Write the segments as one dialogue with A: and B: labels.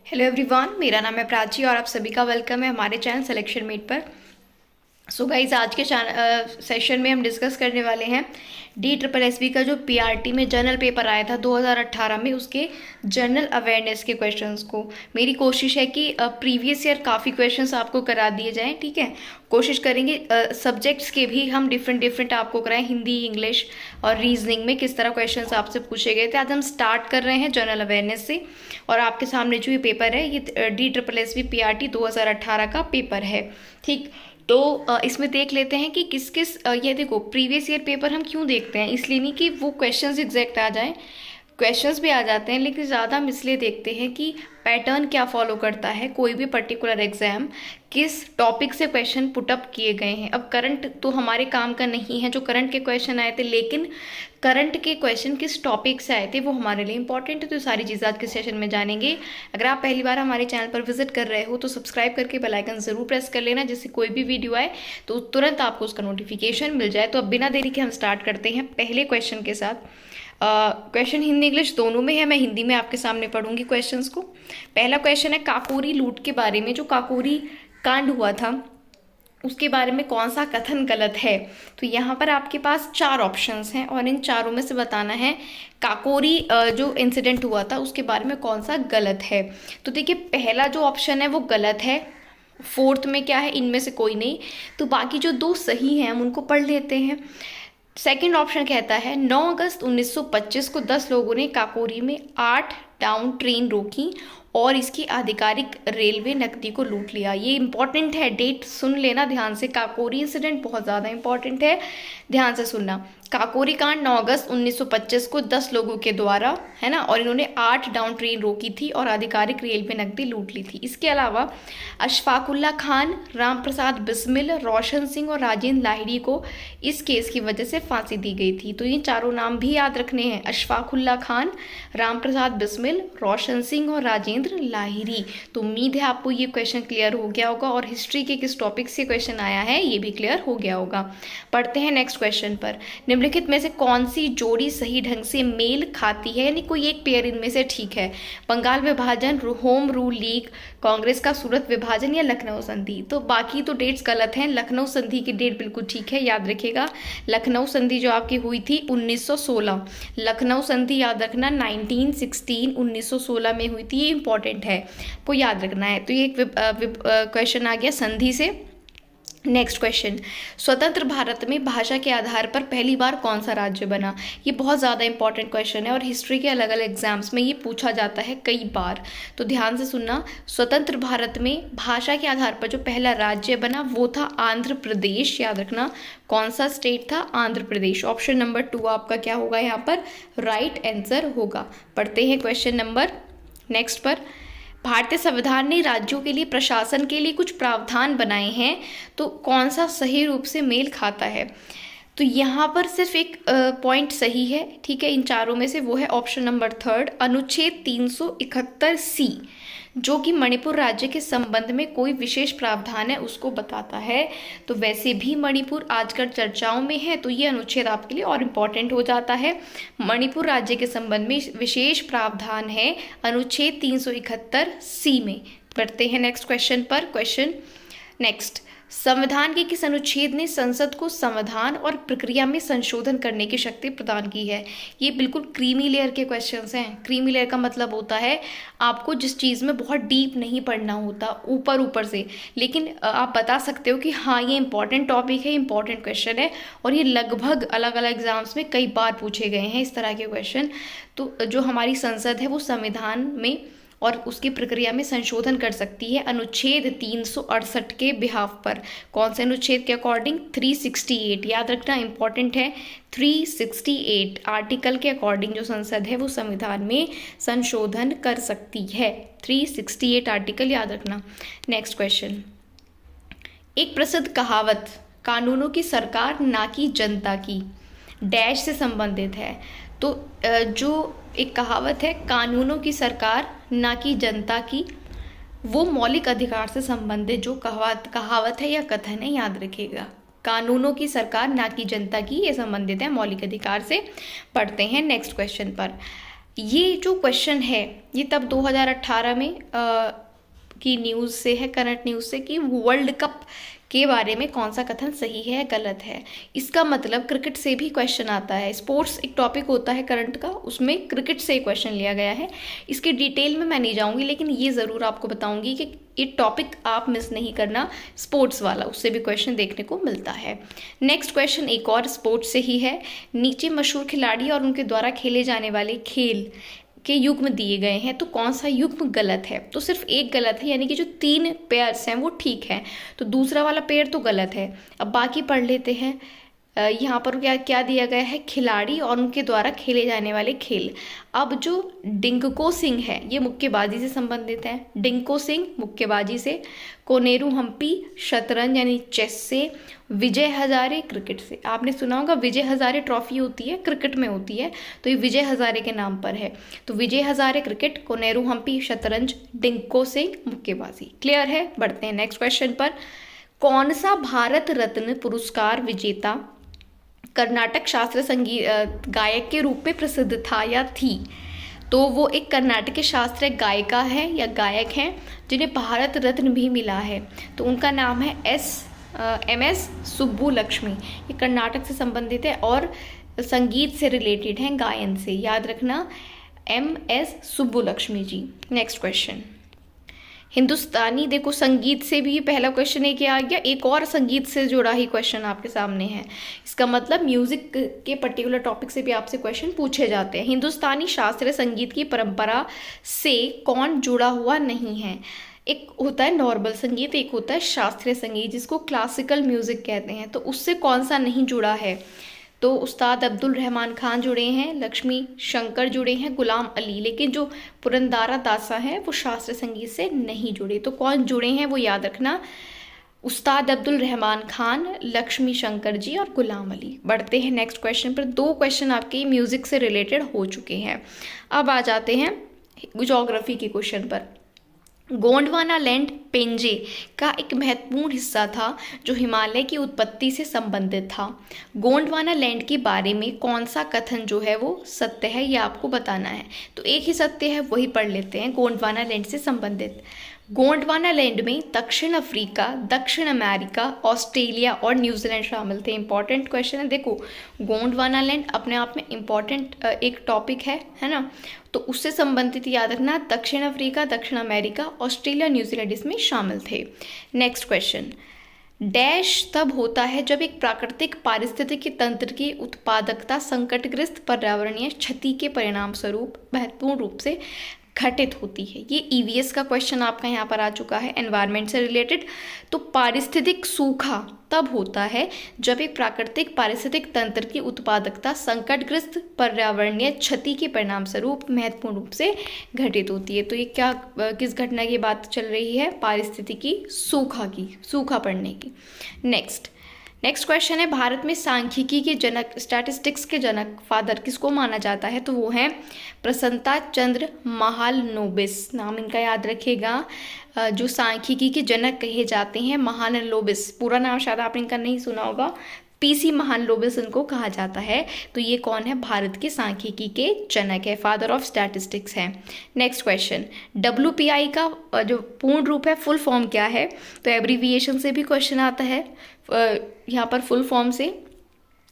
A: Hello everyone, मेरा नाम है प्राची और आप सभी का वेलकम है हमारे चैनल सिलेक्शन मेट पर। सो गाइज, आज के सेशन में हम डिस्कस करने वाले हैं DSSB का जो PRT में जनरल पेपर आया था 2018 में, उसके जनरल अवेयरनेस के क्वेश्चंस को। मेरी कोशिश है कि प्रीवियस ईयर काफ़ी क्वेश्चंस आपको करा दिए जाएं, ठीक है। कोशिश करेंगे सब्जेक्ट्स के भी हम डिफरेंट डिफरेंट आपको कराएं, हिंदी, इंग्लिश और रीजनिंग में किस तरह क्वेश्चंस आपसे पूछे गए थे। आज हम स्टार्ट कर रहे हैं जनरल अवेयरनेस से, और आपके सामने जो ये पेपर है ये DSSB PRT 2018 का पेपर है, ठीक। तो इसमें देख लेते हैं कि किस किस ये देखो, प्रीवियस ईयर पेपर हम क्यों देखते हैं, इसलिए नहीं कि वो क्वेश्चंस एग्जैक्ट आ जाएं, क्वेश्चंस भी आ जाते हैं, लेकिन ज़्यादा हम इसलिए देखते हैं कि पैटर्न क्या फॉलो करता है कोई भी पर्टिकुलर एग्जाम, किस टॉपिक से क्वेश्चन पुटअप किए गए हैं। अब करंट तो हमारे काम का नहीं है जो करंट के क्वेश्चन आए थे, लेकिन करंट के क्वेश्चन किस टॉपिक से आए थे वो हमारे लिए इंपॉर्टेंट है। तो सारी चीज़ें आज के सेशन में जानेंगे। अगर आप पहली बार हमारे चैनल पर विजिट कर रहे हो तो सब्सक्राइब करके बेल आइकन जरूर प्रेस कर लेना, जिससे कोई भी वीडियो आए तो तुरंत आपको उसका नोटिफिकेशन मिल जाए। तो अब बिना देरी के हम स्टार्ट करते हैं पहले क्वेश्चन के साथ। क्वेश्चन हिंदी इंग्लिश दोनों में है, मैं हिंदी में आपके सामने पढ़ूंगी क्वेश्चंस को। पहला क्वेश्चन है काकोरी लूट के बारे में, जो काकोरी कांड हुआ था उसके बारे में कौन सा कथन गलत है। तो यहाँ पर आपके पास 4 ऑप्शंस हैं और इन चारों में से बताना है काकोरी जो इंसिडेंट हुआ था उसके बारे में कौन सा गलत है। तो देखिए, पहला जो ऑप्शन है वो गलत है, फोर्थ में क्या है, इनमें से कोई नहीं, तो बाकी जो 2 सही हैं हम उनको पढ़ लेते हैं। सेकंड ऑप्शन कहता है 9 अगस्त 1925 को 10 लोगों ने काकोरी में 8 डाउन ट्रेन रोकी और इसकी आधिकारिक रेलवे नकदी को लूट लिया। ये इंपॉर्टेंट है, डेट सुन लेना ध्यान से, काकोरी इंसिडेंट बहुत ज़्यादा इंपॉर्टेंट है, ध्यान से सुनना। काकोरी कांड 9 अगस्त 1925 को 10 लोगों के द्वारा, है ना, और इन्होंने 8 डाउन ट्रेन रोकी थी और आधिकारिक रेलवे नकदी लूट ली थी। इसके अलावा अशफाकुल्ला खान, राम प्रसाद बिस्मिल, रोशन सिंह और राजेंद्र लाहिड़ी को इस केस की वजह से फांसी दी गई थी। तो ये चारों नाम भी याद रखने हैं, अशफाकुल्ला खान, राम प्रसाद बिस्मिल, रोशन सिंह और राजेंद्र लाहिड़ी। तो उम्मीद है आपको ये क्वेश्चन क्लियर हो गया होगा, और हिस्ट्री के किस टॉपिक से क्वेश्चन आया है ये भी क्लियर हो गया होगा। पढ़ते हैं नेक्स्ट क्वेश्चन पर। निम्नलिखित में से कौन सी जोड़ी सही ढंग से मेल खाती है, यानी कोई एक पेयर इनमें से ठीक है। बंगाल विभाजन, होम रूल लीग, कांग्रेस का सूरत विभाजन या लखनऊ संधि। तो बाकी तो डेट्स गलत हैं, लखनऊ संधि की डेट बिल्कुल ठीक है, याद रखिएगा। लखनऊ संधि जो आपकी हुई थी 1916, लखनऊ संधि याद रखना 1916 में हुई थी, ये इंपॉर्टेंट है, को याद रखना है। तो ये एक क्वेश्चन आ गया संधि से। नेक्स्ट क्वेश्चन, स्वतंत्र भारत में भाषा के आधार पर पहली बार कौन सा राज्य बना। ये बहुत ज़्यादा इंपॉर्टेंट क्वेश्चन है और हिस्ट्री के अलग अलग एग्जाम्स में ये पूछा जाता है कई बार, तो ध्यान से सुनना। स्वतंत्र भारत में भाषा के आधार पर जो पहला राज्य बना वो था आंध्र प्रदेश, याद रखना। कौन सा स्टेट था, आंध्र प्रदेश। ऑप्शन नंबर 2 आपका क्या होगा यहाँ पर, राइट आंसर होगा। पढ़ते हैं क्वेश्चन नंबर नेक्स्ट पर। भारतीय संविधान ने राज्यों के लिए प्रशासन के लिए कुछ प्रावधान बनाए हैं, तो कौन सा सही रूप से मेल खाता है। तो यहाँ पर सिर्फ एक पॉइंट सही है, ठीक है, इन चारों में से, वो है ऑप्शन नंबर 3, अनुच्छेद 371C, जो कि मणिपुर राज्य के संबंध में कोई विशेष प्रावधान है उसको बताता है। तो वैसे भी मणिपुर आजकल चर्चाओं में है, तो ये अनुच्छेद आपके लिए और इम्पॉर्टेंट हो जाता है। मणिपुर राज्य के संबंध में विशेष प्रावधान है अनुच्छेद 371C में। पढ़ते हैं नेक्स्ट क्वेश्चन पर। क्वेश्चन नेक्स्ट, संविधान के किस अनुच्छेद ने संसद को संविधान और प्रक्रिया में संशोधन करने की शक्ति प्रदान की है। ये बिल्कुल क्रीमी लेयर के क्वेश्चंस हैं। क्रीमी लेयर का मतलब होता है आपको जिस चीज़ में बहुत डीप नहीं पढ़ना होता, ऊपर ऊपर से, लेकिन आप बता सकते हो कि हाँ ये इंपॉर्टेंट टॉपिक है, इंपॉर्टेंट क्वेश्चन है, और ये लगभग अलग अलग एग्जाम्स में कई बार पूछे गए हैं इस तरह के क्वेश्चन। तो जो हमारी संसद है वो संविधान में और उसकी प्रक्रिया में संशोधन कर सकती है अनुच्छेद 368 के बिहाफ पर। कौन से अनुच्छेद के अकॉर्डिंग, 368, याद रखना इंपॉर्टेंट है, 368 आर्टिकल के अकॉर्डिंग जो संसद है वो संविधान में संशोधन कर सकती है। 368 आर्टिकल याद रखना। नेक्स्ट क्वेश्चन, एक प्रसिद्ध कहावत कानूनों की सरकार ना कि जनता की डैश से संबंधित है। तो जो एक कहावत है कानूनों की सरकार ना कि जनता की, वो मौलिक अधिकार से संबंधित जो कहावत है या कथन है, याद रखिएगा। कानूनों की सरकार ना कि जनता की, ये संबंधित है मौलिक अधिकार से। पढ़ते हैं नेक्स्ट क्वेश्चन पर। ये जो क्वेश्चन है ये तब 2018 में की न्यूज़ से है, करंट न्यूज़ से, कि वर्ल्ड कप के बारे में कौन सा कथन सही है गलत है। इसका मतलब क्रिकेट से भी क्वेश्चन आता है। स्पोर्ट्स एक टॉपिक होता है करंट का, उसमें क्रिकेट से क्वेश्चन लिया गया है। इसके डिटेल में मैं नहीं जाऊंगी, लेकिन ये ज़रूर आपको बताऊंगी कि ये टॉपिक आप मिस नहीं करना, स्पोर्ट्स वाला, उससे भी क्वेश्चन देखने को मिलता है। नेक्स्ट क्वेश्चन एक और स्पोर्ट्स से ही है। नीचे मशहूर खिलाड़ी और उनके द्वारा खेले जाने वाले खेल के युग्म दिए गए हैं, तो कौन सा युग्म गलत है? तो सिर्फ एक गलत है, यानी कि जो 3 पेयर्स हैं वो ठीक है, तो दूसरा वाला पेयर तो गलत है। अब बाकी पढ़ लेते हैं। यहाँ पर क्या क्या दिया गया है? खिलाड़ी और उनके द्वारा खेले जाने वाले खेल। अब जो डिंगको सिंह है ये मुक्केबाजी से संबंधित है, डिंगको सिंह मुक्केबाजी से, कोनेरू हम्पी शतरंज यानी चेस से, विजय हजारे क्रिकेट से। आपने सुना होगा विजय हजारे ट्रॉफी होती है, क्रिकेट में होती है, तो ये विजय हजारे के नाम पर है। तो विजय हजारे क्रिकेट, कोनेरू हम्पी शतरंज, डिंगको सिंह मुक्केबाजी। क्लियर है? बढ़ते हैं नेक्स्ट क्वेश्चन पर। कौन सा भारत रत्न पुरस्कार विजेता कर्नाटक शास्त्रीय संगीत गायक के रूप में प्रसिद्ध था या थी? तो वो एक कर्नाटक शास्त्रीय गायिका है या गायक हैं जिन्हें भारत रत्न भी मिला है। तो उनका नाम है MS सुब्बुलक्ष्मी। ये कर्नाटक से संबंधित है और संगीत से रिलेटेड है, गायन से। याद रखना, MS सुब्बुलक्ष्मी जी। नेक्स्ट क्वेश्चन हिंदुस्तानी, देखो संगीत से भी पहला क्वेश्चन एक आ गया, एक और संगीत से जुड़ा ही क्वेश्चन आपके सामने है। इसका मतलब म्यूजिक के पर्टिकुलर टॉपिक से भी आपसे क्वेश्चन पूछे जाते हैं। हिंदुस्तानी शास्त्रीय संगीत की परंपरा से कौन जुड़ा हुआ नहीं है? एक होता है नॉर्मल संगीत, एक होता है शास्त्रीय संगीत जिसको क्लासिकल म्यूजिक कहते हैं। तो उससे कौन सा नहीं जुड़ा है? तो उस्ताद अब्दुल रहमान खान जुड़े हैं, लक्ष्मी शंकर जुड़े हैं, गुलाम अली। लेकिन जो पुरंदारा दासा है वो शास्त्रीय संगीत से नहीं जुड़े। तो कौन जुड़े हैं वो याद रखना, उस्ताद अब्दुल रहमान खान, लक्ष्मी शंकर जी और गुलाम अली। बढ़ते हैं नेक्स्ट क्वेश्चन पर। 2 क्वेश्चन आपके म्यूजिक से रिलेटेड हो चुके हैं। अब आ जाते हैं ज्योग्राफी के क्वेश्चन पर। गोंडवाना लैंड पेंजे का एक महत्वपूर्ण हिस्सा था जो हिमालय की उत्पत्ति से संबंधित था। गोंडवाना लैंड के बारे में कौन सा कथन जो है वो सत्य है, ये आपको बताना है। तो एक ही सत्य है, वही पढ़ लेते हैं। गोंडवाना लैंड से संबंधित, गोंडवाना लैंड में दक्षिण अफ्रीका, दक्षिण अमेरिका, ऑस्ट्रेलिया और न्यूजीलैंड शामिल थे। इंपॉर्टेंट क्वेश्चन है। देखो गोंडवाना लैंड अपने आप में इंपॉर्टेंट एक टॉपिक है ना, तो उससे संबंधित याद रखना दक्षिण अफ्रीका, दक्षिण अमेरिका, ऑस्ट्रेलिया, न्यूजीलैंड इसमें शामिल थे। नेक्स्ट क्वेश्चन, डैश तब होता है जब एक प्राकृतिक पारिस्थितिकी तंत्र की उत्पादकता संकटग्रस्त पर्यावरणीय क्षति के परिणाम स्वरूप महत्वपूर्ण रूप से घटित होती है। ये EVS का क्वेश्चन आपका यहाँ पर आ चुका है, एनवायरनमेंट से रिलेटेड। तो पारिस्थितिक सूखा तब होता है जब एक प्राकृतिक पारिस्थितिक तंत्र की उत्पादकता संकटग्रस्त पर्यावरणीय क्षति के परिणाम स्वरूप महत्वपूर्ण रूप से घटित होती है। तो ये क्या, किस घटना की बात चल रही है? पारिस्थितिकी सूखा की, सूखा पड़ने की। नेक्स्ट क्वेश्चन है, भारत में सांख्यिकी के जनक, स्टैटिस्टिक्स के जनक, फादर किसको माना जाता है? तो वो है प्रसन्नता चंद्र महालनोबिस। नाम इनका याद रखिएगा। जो सांख्यिकी के जनक कहे जाते हैं महालनोबिस, पूरा नाम शायद आपने इनका नहीं सुना होगा, PC महालनोबिस इनको कहा जाता है। तो ये कौन है? भारत के सांख्यिकी के जनक है, फादर ऑफ स्टैटिस्टिक्स है। नेक्स्ट क्वेश्चन, WPI का जो पूर्ण रूप है, फुल फॉर्म क्या है? तो एब्रीविएशन से भी क्वेश्चन आता है। यहाँ पर फुल फॉर्म से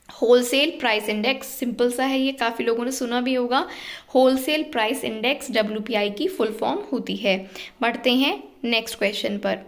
A: होलसेल प्राइस इंडेक्स, सिंपल सा है ये, काफ़ी लोगों ने सुना भी होगा। होलसेल प्राइस इंडेक्स WPI की फुल फॉर्म होती है। बढ़ते हैं नेक्स्ट क्वेश्चन पर।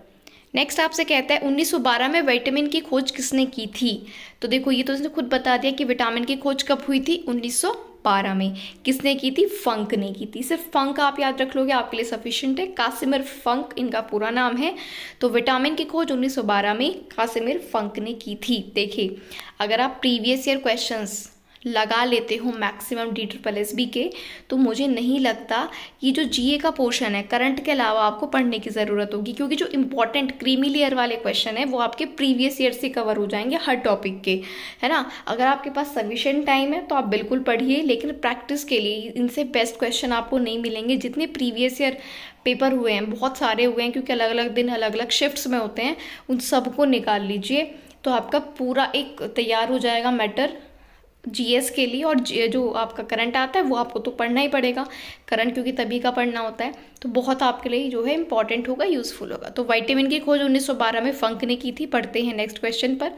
A: नेक्स्ट आपसे कहता है 1912 में विटामिन की खोज किसने की थी? तो देखो ये तो उसने खुद बता दिया कि विटामिन की खोज कब हुई थी, 1912 में। किसने की थी? फंक ने की थी। सिर्फ फंक आप याद रख लोगे आपके लिए सफिशिएंट है। कासिमिर फंक इनका पूरा नाम है। तो विटामिन की खोज 1912 में कासिमिर फंक ने की थी। देखिए अगर आप प्रीवियस ईयर क्वेश्चंस लगा लेते हो मैक्सिमम DSSB के, तो मुझे नहीं लगता ये जो GA का पोर्शन है करंट के अलावा आपको पढ़ने की ज़रूरत होगी, क्योंकि जो इंपॉर्टेंट क्रीमी लेयर वाले क्वेश्चन है वो आपके प्रीवियस ईयर से कवर हो जाएंगे हर टॉपिक के, है ना। अगर आपके पास सफिशिएंट टाइम है तो आप बिल्कुल पढ़िए, लेकिन प्रैक्टिस के लिए इनसे बेस्ट क्वेश्चन आपको नहीं मिलेंगे। जितने प्रीवियस ईयर पेपर हुए हैं, बहुत सारे हुए हैं क्योंकि अलग अलग दिन अलग अलग शिफ्ट्स में होते हैं, उन सबको निकाल लीजिए तो आपका पूरा एक तैयार हो जाएगा मैटर जीएस के लिए, और जो आपका करंट आता है वो आपको तो पढ़ना ही पड़ेगा, करंट क्योंकि तभी का पढ़ना होता है, तो बहुत आपके लिए जो है इंपॉर्टेंट होगा, यूजफुल होगा। तो विटामिन की खोज 1912 में फंक ने की थी। पढ़ते हैं नेक्स्ट क्वेश्चन पर।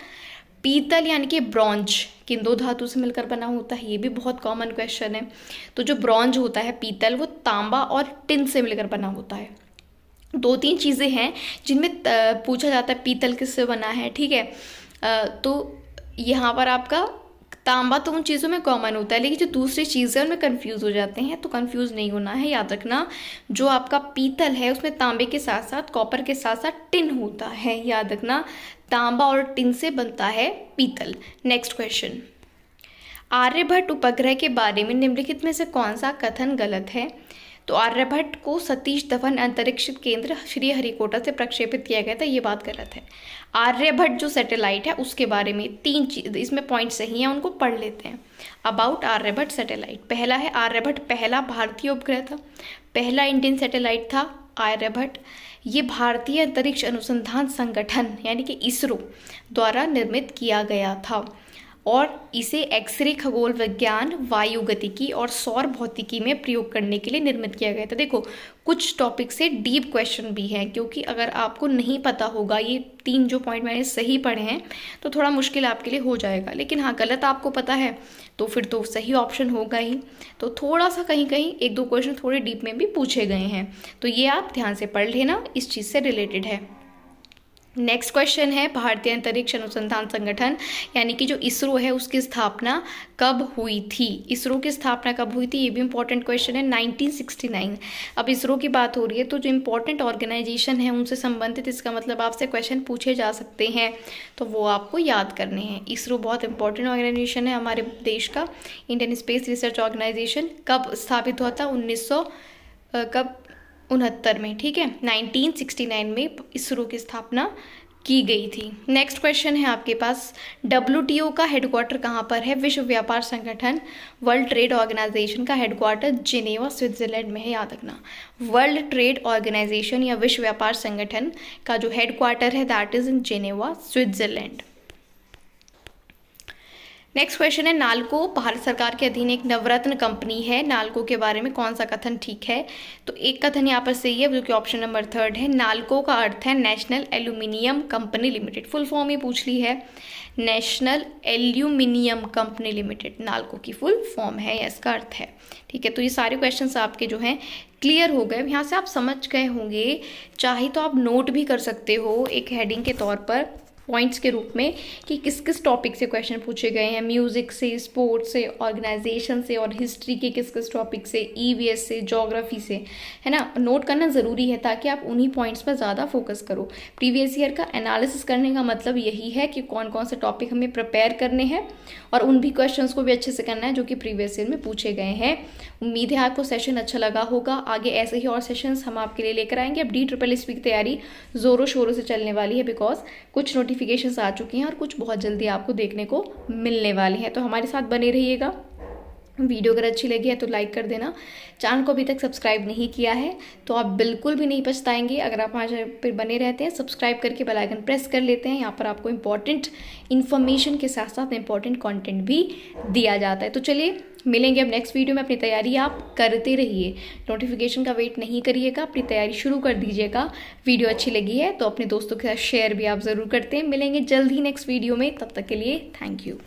A: पीतल यानी कि ब्रॉन्ज किन दो धातु से मिलकर बना होता है, ये भी बहुत कॉमन क्वेश्चन है। तो जो ब्रॉन्ज होता है पीतल, वो तांबा और टिन से मिलकर बना होता है। 2-3 चीज़ें हैं जिनमें पूछा जाता है पीतल किससे बना है, ठीक है। तो यहाँ पर आपका तांबा तो उन चीज़ों में कॉमन होता है, लेकिन जो दूसरी चीज़ें उनमें कंफ्यूज हो जाते हैं, तो कंफ्यूज नहीं होना है, याद रखना। जो आपका पीतल है उसमें तांबे के साथ साथ कॉपर के साथ साथ टिन होता है, याद रखना। तांबा और टिन से बनता है पीतल। Next question. आर्यभट्ट उपग्रह के बारे में निम्नलिखित में से कौन सा कथन गलत है। तो आर्यभट्ट को सतीश धवन अंतरिक्ष केंद्र श्रीहरिकोटा से प्रक्षेपित किया गया था, ये बात गलत है। आर्यभट्ट जो सैटेलाइट है उसके बारे में 3 चीज इसमें पॉइंट सही है, उनको पढ़ लेते हैं। अबाउट आर्यभट्ट सैटेलाइट, पहला है आर्यभट्ट पहला भारतीय उपग्रह था, पहला इंडियन सैटेलाइट था आर्यभट्ट। ये भारतीय अंतरिक्ष अनुसंधान संगठन यानी कि इसरो द्वारा निर्मित किया गया था, और इसे एक्सरे खगोल विज्ञान, वायु गतिकी और सौर भौतिकी में प्रयोग करने के लिए निर्मित किया गया था। देखो कुछ टॉपिक से डीप क्वेश्चन भी हैं, क्योंकि अगर आपको नहीं पता होगा ये 3 जो पॉइंट मैंने सही पढ़े हैं तो थोड़ा मुश्किल आपके लिए हो जाएगा, लेकिन हाँ गलत आपको पता है तो फिर तो सही ऑप्शन होगा ही। तो थोड़ा सा कहीं कहीं 1-2 क्वेश्चन थोड़े डीप में भी पूछे गए हैं, तो ये आप ध्यान से पढ़ लेना, इस चीज़ से रिलेटेड है। नेक्स्ट क्वेश्चन है भारतीय अंतरिक्ष अनुसंधान संगठन यानी कि जो इसरो है उसकी स्थापना कब हुई थी। इसरो की स्थापना कब हुई थी, ये भी इंपॉर्टेंट क्वेश्चन है। 1969। अब इसरो की बात हो रही है तो जो इंपॉर्टेंट ऑर्गेनाइजेशन है उनसे संबंधित इसका मतलब आपसे क्वेश्चन पूछे जा सकते हैं, तो वो आपको याद करने हैं। इसरो बहुत इंपॉर्टेंट ऑर्गेनाइजेशन है हमारे देश का। इंडियन स्पेस रिसर्च ऑर्गेनाइजेशन कब स्थापित हुआ था, 1969 में, ठीक है। 1969 में इसरो की स्थापना की गई थी। नेक्स्ट क्वेश्चन है आपके पास, WTO का हेडक्वार्टर कहाँ पर है। विश्व व्यापार संगठन, वर्ल्ड ट्रेड ऑर्गेनाइजेशन का हेडक्वार्टर जिनेवा स्विट्जरलैंड में है, याद रखना। वर्ल्ड ट्रेड ऑर्गेनाइजेशन या विश्व व्यापार संगठन का जो हेडक्वार्टर है that is in Geneva Switzerland. Next question है, नालको भारत सरकार के अधीन एक नवरत्न कंपनी है, नालको के बारे में कौन सा कथन ठीक है। तो एक कथन यहाँ पर सही है जो कि ऑप्शन नंबर 3 है। नालको का अर्थ है national aluminium company limited, full form ही पूछ ली है, national aluminium company limited Nalco की फुल फॉर्म है, इसका अर्थ है, ठीक है। तो ये सारे क्वेश्चंस आपके जो हैं क्लियर हो गए, यहाँ से आप समझ गए होंगे। चाहे तो आप नोट भी कर सकते हो एक हेडिंग के तौर पर, पॉइंट्स के रूप में, कि किस किस टॉपिक से क्वेश्चन पूछे गए हैं, म्यूजिक से, स्पोर्ट्स से, ऑर्गेनाइजेशन से, और हिस्ट्री के किस किस टॉपिक से, ईवीएस से, ज्योग्राफी से, है ना। नोट करना ज़रूरी है ताकि आप उन्हीं पॉइंट्स पर ज़्यादा फोकस करो। प्रीवियस ईयर का एनालिसिस करने का मतलब यही है कि कौन कौन से टॉपिक हमें प्रिपेयर करने हैं और उन भी क्वेश्चंस को भी अच्छे से करना है जो कि प्रीवियस ईयर में पूछे गए हैं। उम्मीद है आपको सेशन अच्छा लगा होगा। आगे ऐसे ही और सेशंस हम आपके लिए लेकर आएंगे। अब DSSS की तैयारी ज़ोरों शोरों से चलने वाली है, बिकॉज कुछ नोटिफिकेशंस आ चुकी हैं और कुछ बहुत जल्दी आपको देखने को मिलने वाली हैं, तो हमारे साथ बने रहिएगा। वीडियो अगर अच्छी लगी है तो लाइक कर देना। चैनल को अभी तक सब्सक्राइब नहीं किया है तो आप बिल्कुल भी नहीं पछताएंगे अगर आप हमारे चैनल पर बने रहते हैं। सब्सक्राइब करके बेल आइकन प्रेस कर लेते हैं, यहाँ पर आपको इंपॉर्टेंट इन्फॉर्मेशन के साथ साथ इंपॉर्टेंट कंटेंट भी दिया जाता है। तो चलिए मिलेंगे अब नेक्स्ट वीडियो में। अपनी तैयारी आप करते रहिए, नोटिफिकेशन का वेट नहीं करिएगा, अपनी तैयारी शुरू कर दीजिएगा। वीडियो अच्छी लगी है तो अपने दोस्तों के साथ शेयर भी आप ज़रूर करते हैं। मिलेंगे जल्द ही नेक्स्ट वीडियो में, तब तक के लिए थैंक यू।